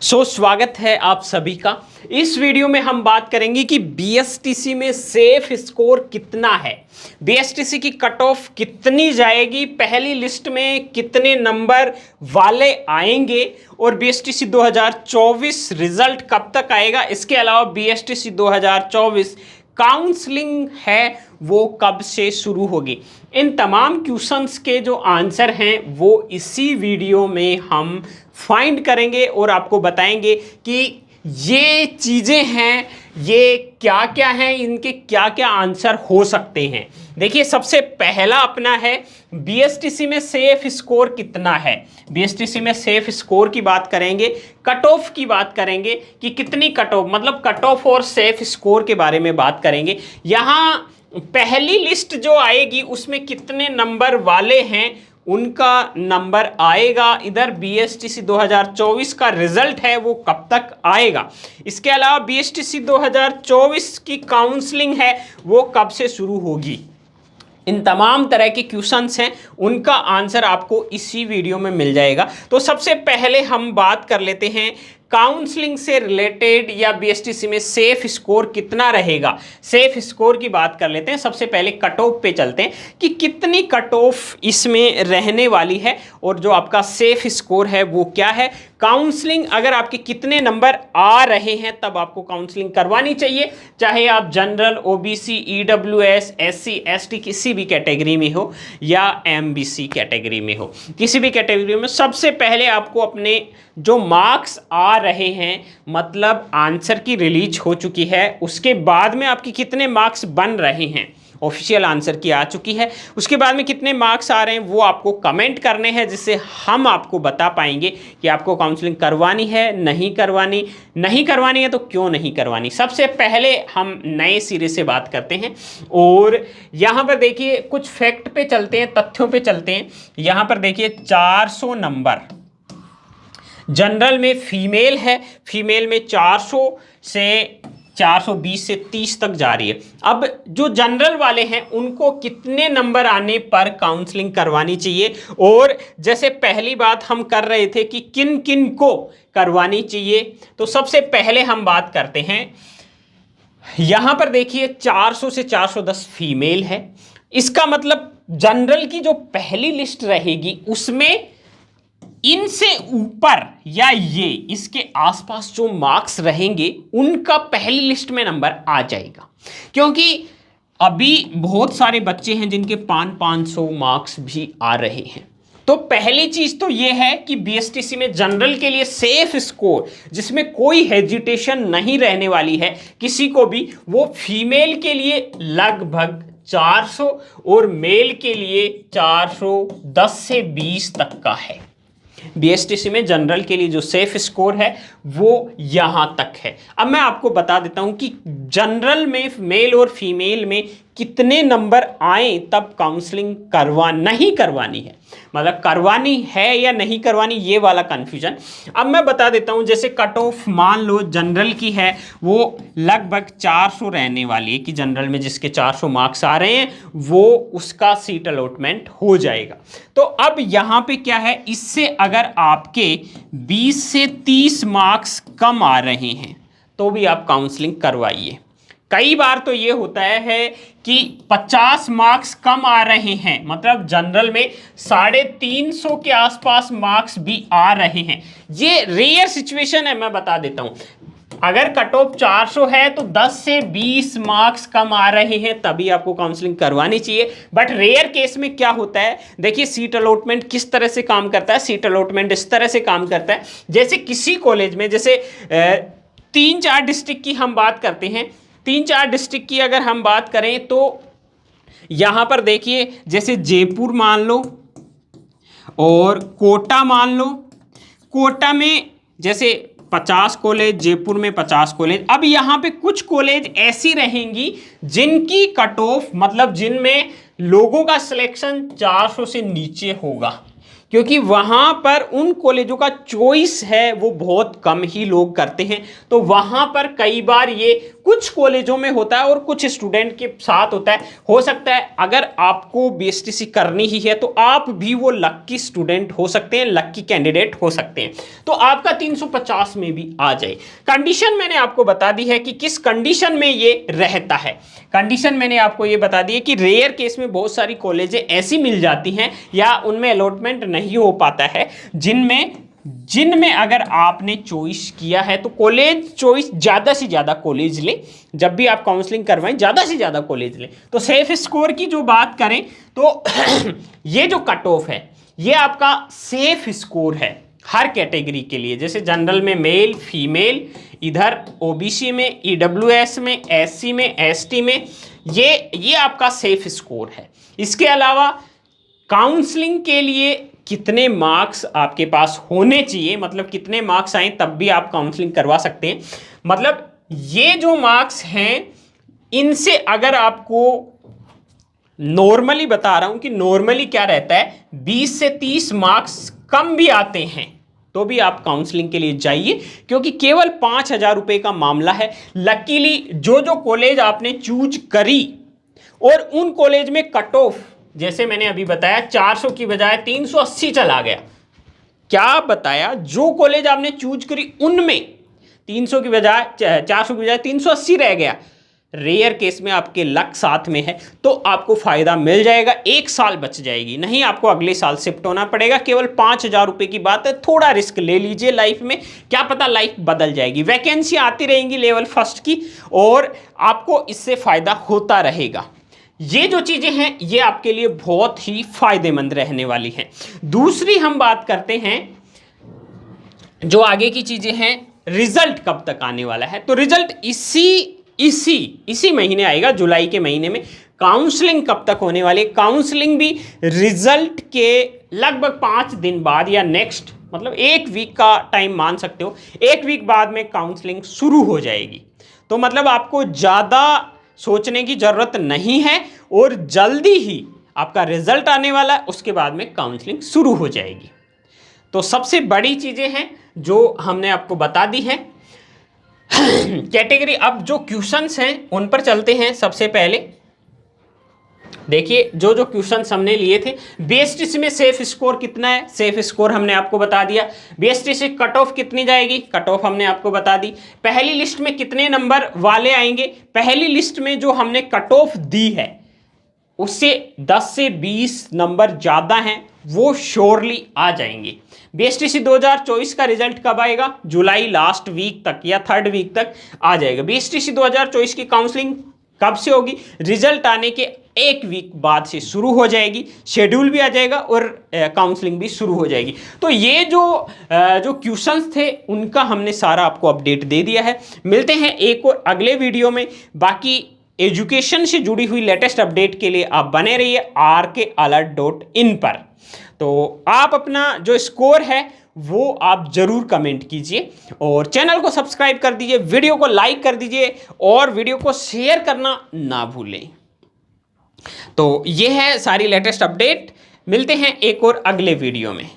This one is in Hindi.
स्वागत है आप सभी का। इस वीडियो में हम बात करेंगे कि बीएसटीसी में सेफ स्कोर कितना है, बीएसटीसी की कट ऑफ कितनी जाएगी, पहली लिस्ट में कितने नंबर वाले आएंगे और बीएसटीसी 2024 रिजल्ट कब तक आएगा। इसके अलावा बीएसटीसी 2024 काउंसलिंग है वो कब से शुरू होगी। इन तमाम क्वेश्चंस के जो आंसर हैं वो इसी वीडियो में हम फाइंड करेंगे और आपको बताएंगे कि ये चीज़ें हैं, ये क्या क्या हैं, इनके क्या क्या आंसर हो सकते हैं। देखिए, सबसे पहला अपना है बीएसटीसी में सेफ स्कोर कितना है। बीएसटीसी में सेफ स्कोर की बात करेंगे, कट ऑफ की बात करेंगे कि कितनी कट ऑफ, मतलब कट ऑफ और सेफ स्कोर के बारे में बात करेंगे। यहाँ पहली लिस्ट जो आएगी उसमें कितने नंबर वाले हैं उनका नंबर आएगा। इधर बीएसटीसी 2024 का रिजल्ट है वो कब तक आएगा। इसके अलावा बीएसटीसी 2024 की काउंसलिंग है वो कब से शुरू होगी। इन तमाम तरह के क्वेश्चंस हैं, उनका आंसर आपको इसी वीडियो में मिल जाएगा। तो सबसे पहले हम बात कर लेते हैं काउंसलिंग से रिलेटेड या बीएसटीसी में सेफ स्कोर कितना रहेगा। सेफ स्कोर की बात कर लेते हैं। सबसे पहले कट ऑफ पे चलते हैं कि कितनी कट ऑफ इसमें रहने वाली है और जो आपका सेफ स्कोर है वो क्या है। काउंसलिंग अगर आपके कितने नंबर आ रहे हैं तब आपको काउंसलिंग करवानी चाहिए, चाहे आप general, OBC, EWS, SC, ST किसी भी कैटेगरी में हो या एमबीसी कैटेगरी में हो, किसी भी कैटेगरी में सबसे पहले आपको अपने जो मार्क्स आ रहे हैं, मतलब आंसर की रिलीज हो चुकी है, उसके बाद में आपके कितने मार्क्स बन रहे हैं, ऑफिशियल आंसर की आ चुकी है, उसके बाद में कितने मार्क्स आ रहे हैं वो आपको कमेंट करने हैं, जिससे हम आपको बता पाएंगे कि आपको काउंसलिंग करवानी है, नहीं करवानी। नहीं करवानी है तो क्यों नहीं करवानी। सबसे पहले हम नए सिरे से बात करते हैं और यहाँ पर देखिए कुछ फैक्ट पे चलते हैं, तथ्यों पे चलते हैं। यहाँ पर देखिए 400 नंबर जनरल में फीमेल है, फीमेल में 400 से 420 से 30 तक जा रही है। अब जो जनरल वाले हैं उनको कितने नंबर आने पर काउंसलिंग करवानी चाहिए, और जैसे पहली बात हम कर रहे थे कि किन किन को करवानी चाहिए, तो सबसे पहले हम बात करते हैं। यहां पर देखिए 400 से 410 फीमेल है। इसका मतलब जनरल की जो पहली लिस्ट रहेगी उसमें इनसे ऊपर या ये इसके आसपास जो मार्क्स रहेंगे उनका पहली लिस्ट में नंबर आ जाएगा, क्योंकि अभी बहुत सारे बच्चे हैं जिनके 500 मार्क्स भी आ रहे हैं। तो पहली चीज तो ये है कि बीएसटीसी में जनरल के लिए सेफ स्कोर जिसमें कोई हेजिटेशन नहीं रहने वाली है किसी को भी, वो फीमेल के लिए लगभग 400 और मेल के लिए 410 से 20 तक का है। बीएसटीसी में जनरल के लिए जो सेफ स्कोर है वो यहां तक है। अब मैं आपको बता देता हूं कि जनरल में मेल और फीमेल में कितने नंबर आए तब काउंसलिंग नहीं करवानी है, मतलब करवानी है या नहीं करवानी, ये वाला कंफ्यूजन। अब मैं बता देता हूं, जैसे कट ऑफ मान लो जनरल की है वो लगभग 400 रहने वाली है कि जनरल में जिसके 400 मार्क्स आ रहे हैं वो उसका सीट अलॉटमेंट हो जाएगा। तो अब यहां पे क्या है, इससे अगर आपके 20 से 30 मार्क्स कम आ रहे हैं तो भी आप काउंसलिंग करवाइए। कई बार तो ये होता है कि 50 मार्क्स कम आ रहे हैं, मतलब जनरल में 350 के आसपास मार्क्स भी आ रहे हैं। ये रेयर सिचुएशन है, मैं बता देता हूं। अगर कट ऑफ 400 है तो 10 से 20 मार्क्स कम आ रहे हैं तभी आपको काउंसलिंग करवानी चाहिए। बट रेयर केस में क्या होता है, देखिए सीट अलॉटमेंट किस तरह से काम करता है। सीट अलॉटमेंट इस तरह से काम करता है, जैसे किसी कॉलेज में, जैसे 3-4 डिस्ट्रिक्ट की हम बात करते हैं, 3-4 डिस्ट्रिक्ट की अगर हम बात करें तो यहां पर देखिए जैसे जयपुर मान लो और कोटा मान लो। कोटा में जैसे 50 कॉलेज, जयपुर में 50 कॉलेज। अब यहां पे कुछ कॉलेज ऐसी रहेंगी जिनकी कट ऑफ, मतलब जिनमें लोगों का सिलेक्शन 400 से नीचे होगा, क्योंकि वहां पर उन कॉलेजों का चॉइस है वो बहुत कम ही लोग करते हैं। तो वहां पर कई बार ये कुछ कॉलेजों में होता है और कुछ स्टूडेंट के साथ होता है। हो सकता है अगर आपको बीएसटीसी करनी ही है तो आप भी वो लक्की स्टूडेंट हो सकते हैं, लक्की कैंडिडेट हो सकते हैं, तो आपका 350 में भी आ जाए। कंडीशन मैंने आपको बता दी है कि किस कंडीशन में ये रहता है। कंडीशन मैंने आपको ये बता दी है कि रेयर केस में बहुत सारी कॉलेजें ऐसी मिल जाती हैं या उनमें अलॉटमेंट नहीं हो पाता है जिनमें अगर आपने चॉइस किया है तो कॉलेज चॉइस ज़्यादा से ज़्यादा कॉलेज लें। जब भी आप काउंसलिंग करवाएं ज़्यादा से ज़्यादा कॉलेज लें। तो सेफ स्कोर की जो बात करें तो ये जो कट ऑफ है ये आपका सेफ स्कोर है हर कैटेगरी के लिए। जैसे जनरल में मेल फीमेल, इधर ओबीसी में, ईडब्ल्यूएस में, एससी में, एसटी में, ये आपका सेफ स्कोर है। इसके अलावा काउंसलिंग के लिए कितने मार्क्स आपके पास होने चाहिए, मतलब कितने मार्क्स आए तब भी आप काउंसलिंग करवा सकते हैं। मतलब ये जो मार्क्स हैं इनसे अगर आपको नॉर्मली बता रहा हूं कि नॉर्मली क्या रहता है 20 से 30 मार्क्स कम भी आते हैं तो भी आप काउंसलिंग के लिए जाइए, क्योंकि केवल 5,000 रुपए का मामला है। लकीली जो कॉलेज आपने चूज करी और उन कॉलेज में कट ऑफ जैसे मैंने अभी बताया 400 की बजाय 380 चला गया। क्या बताया, जो कॉलेज आपने चूज करी उनमें 300 की बजाय 400 की बजाय 380 रह गया। रेयर केस में आपके लक साथ में है तो आपको फायदा मिल जाएगा, 1 साल बच जाएगी, नहीं आपको अगले साल शिफ्ट होना पड़ेगा। केवल 5,000 रुपए की बात है, थोड़ा रिस्क ले लीजिए लाइफ में, क्या पता लाइफ बदल जाएगी। वैकेंसी आती रहेंगी लेवल फर्स्ट की और आपको इससे फायदा होता रहेगा। ये जो चीजें हैं ये आपके लिए बहुत ही फायदेमंद रहने वाली हैं। दूसरी हम बात करते हैं जो आगे की चीजें हैं, रिजल्ट कब तक आने वाला है। तो रिजल्ट इसी महीने आएगा, जुलाई के महीने में। काउंसलिंग कब तक होने वाली है, काउंसलिंग भी रिजल्ट के लगभग 5 दिन बाद या नेक्स्ट मतलब 1 वीक का टाइम मान सकते हो, 1 वीक बाद में काउंसलिंग शुरू हो जाएगी। तो मतलब आपको ज़्यादा सोचने की ज़रूरत नहीं है और जल्दी ही आपका रिजल्ट आने वाला है, उसके बाद में काउंसलिंग शुरू हो जाएगी। तो सबसे बड़ी चीज़ें हैं जो हमने आपको बता दी हैं। कैटेगरी, अब जो क्वेश्चंस हैं उन पर चलते हैं। सबसे पहले देखिए जो क्वेश्चंस हमने लिए थे, बीएसटीसी में सेफ स्कोर कितना है, सेफ स्कोर हमने आपको बता दिया। बीएसटीसी कट ऑफ कितनी जाएगी, कट ऑफ हमने आपको बता दी। पहली लिस्ट में कितने नंबर वाले आएंगे, पहली लिस्ट में जो हमने कट ऑफ दी है उससे 10 से 20 नंबर ज़्यादा हैं वो श्योरली आ जाएंगे। बीएसटीसी 2024 का रिजल्ट कब आएगा, जुलाई लास्ट वीक तक या 3rd वीक तक आ जाएगा। बीएसटीसी 2024 की काउंसलिंग कब से होगी, रिजल्ट आने के 1 वीक बाद से शुरू हो जाएगी, शेड्यूल भी आ जाएगा और काउंसलिंग भी शुरू हो जाएगी। तो ये जो क्वेश्चंस थे उनका हमने सारा आपको अपडेट दे दिया है। मिलते हैं एक और अगले वीडियो में। बाकी एजुकेशन से जुड़ी हुई लेटेस्ट अपडेट के लिए आप बने रहिए rkalert.in पर। तो आप अपना जो स्कोर है वो आप जरूर कमेंट कीजिए और चैनल को सब्सक्राइब कर दीजिए, वीडियो को लाइक कर दीजिए और वीडियो को शेयर करना ना भूलें। तो ये है सारी लेटेस्ट अपडेट। मिलते हैं एक और अगले वीडियो में।